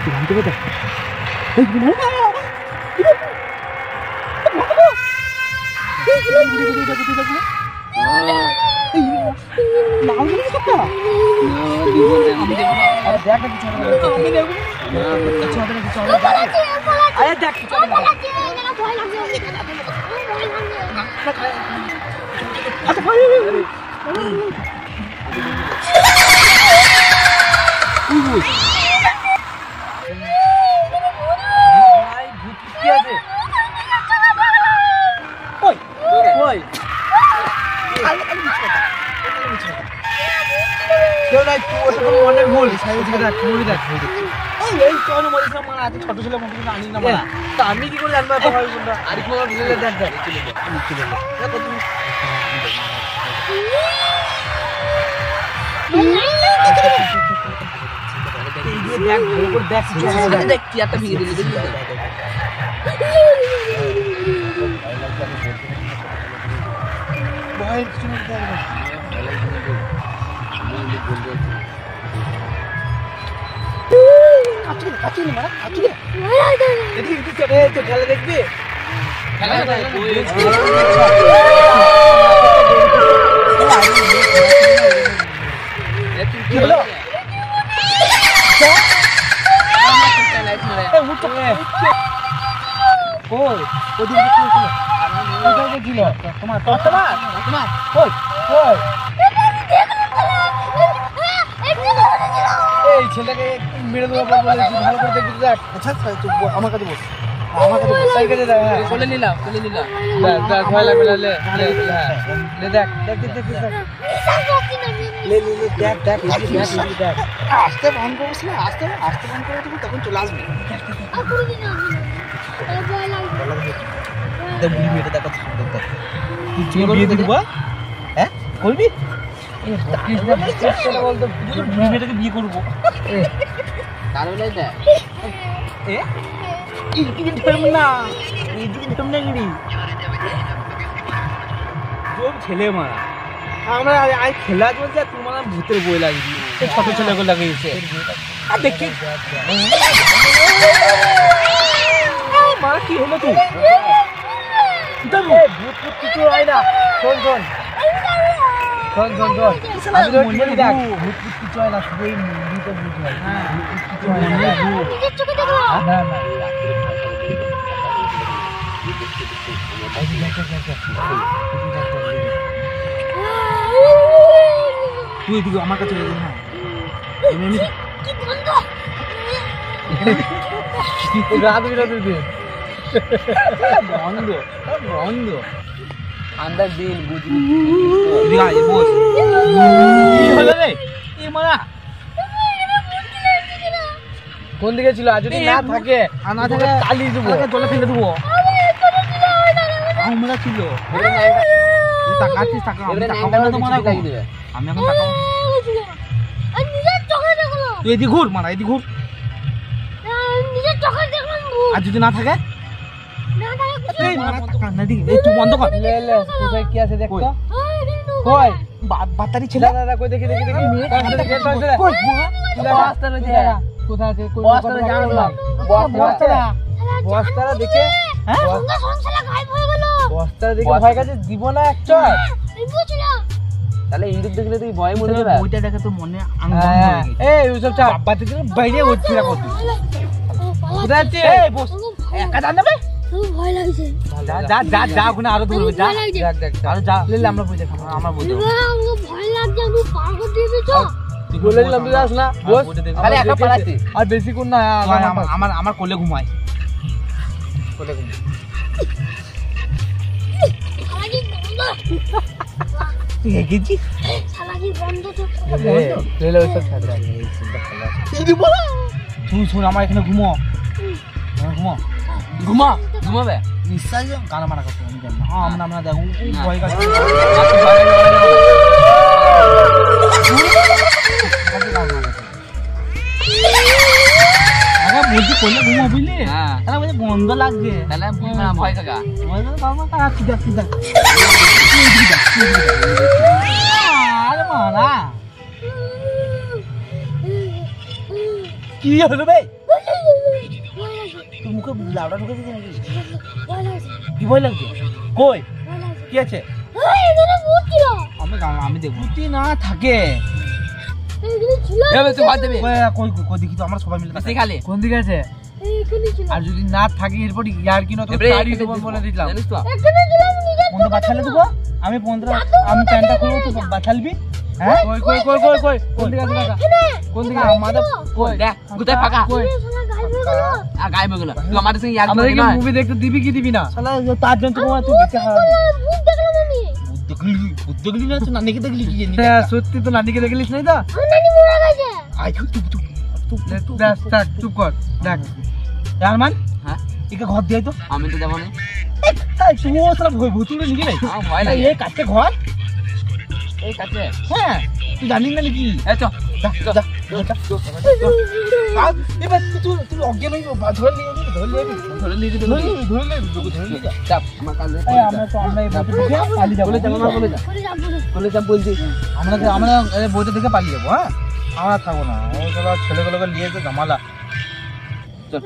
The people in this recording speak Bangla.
ভাঙতে পারে ছোট ছেলে আনি না আমি কি করে জানবো দেখ কি একটা ভেঙে দিল খেলা দেখবি এই ছেলেকে মেরে দেবো ভালো করে দেখবি দেখ আচ্ছা আমার কাছে বস আমার কাছে বলে নিলাম ভয় লাগবে দেখ আসতে বন্ধ করবো না আসতে বন্ধ করে দেবো তখন চলে আসবি মেয়েটা দেখো বিয়ে দেবো হ্যাঁ করবি মেয়েটাকে বিয়ে করবো ছেলে মারা আমরা খেলা চলছে তোমার ভূতের বই লাগবে ছোট ছেলেগুলো লাগিয়েছে আর দেখি মারা কি হলো তুই ভূত কিছু হয় না শোন ভূত কিছু হয় না শুধু এই মুন্ডিতে ভূত হয় তুই এদিকে আমার কাছে রাত বিরতি দিন বন্ধ আন্দাজ দিন বুঝলি বস কি হলো রে কোন দিকে ছিল আর যদি না থাকে কালি দেবো জলে ফেলে দেবো আমরা ছিল আমি এখন তুই এদিকে ঘুর মারা এদিকে ঘুর আর যদি না থাকে তুই বন্ধ কর কোথায় কি আছে দেখ কই বাতারি ছিল দাদা কই দেখি কোথায় আছে বস্তারা দেখে বস্তারা দেখে ভয় কাছে দিব না একটা তাহলে ইন্দুর দেখলে তুই ভয় মরে যাবে ওইটা দেখে তো মনে এই ওসব চা বাবা থেকে বাইরে উঠছিস কত কোথায় আছে এই বস একা জান যাবে ভয় লাগছে যা ওখানে আরো দূর যা দেখ আরো যা লে আমরা বই দেখ আমরা বই দেব ভয় লাগছে আমি পার করে দিবি তো তুই বলে দিলাম তুই যাস না বস খালি একা পালাচ্ছি আর বেশি কোন না আমার কোলে ঘুমায় কোলে ঘুমায় তুই হেগেছি শালাজি বন্ধ তো লে লে ওসব ছাড় এই চিন্তা ভালো আছে তুই বল তুই শুন আমার এখানে ঘুমাবে নিশ্চয় গানা মারা করতে আমি জানি না আমরা দেখো ভয় কাজ বলছি করলে ঘুমা বুঝলি তাহলে বলছে বন্ধ লাগছে তাহলে ভয় কাকা আরে মারা কি হলো ভাই তোর মুখে লাউডা ঢুকে দিয়েছে নাকি কি ভয় লাগছে কই কি আছে আমি দেখবো তুই না থাকে দেখি তো আমরা সবাই মিলে কোন দিকে আছে আর যদি না থাকি এরপর ইয়ার কি না তো গাড়ি দেবো বলে দিলাম জানিস তো বন্ধু বাছালে দেবো আমি আমি প্যান্টটা খুলবো তুই বাছালবি হ্যাঁ কই কোন দিকে আছে কাকা কোন দিকে আমাদের কই দেখ কোথায় ফাঁকা কই আর গায়েব হয়ে গেল তুই আমাদের সঙ্গে ইয়ার কি না মুভি দেখতে দিবি কি দিবি না শালা তার জন্য তোমার তুই বেঁচে হারাবি দেখলি না তো নানিকে দেখলি কি জানি সত্যি তো নানিকে দেখলিস নাই তো নানি মরে গেছে আই তুই থাক চুপ কর দেখ আরমান হ্যাঁ একে ঘর দিয়ে তো আমি তো যাব না তুই ও সব ভুতুড়ে নিয়ে নাই ভয় লাগে এই কাছে ঘর এই কাছে হ্যাঁ তুই জানিস না নাকি এই তো যা এবার তুই অজ্ঞান হয়ে ধরে নিয়ে যা আমার কাছে আমরা এই বইটা দেখে পালিয়ে যাবো বলে যাব বলছি আমরা বইটা দেখে পালিয়ে যাবো হ্যাঁ আমরা থাকবো না ওই ছেলেগুলোকে নিয়ে তো জামালা চল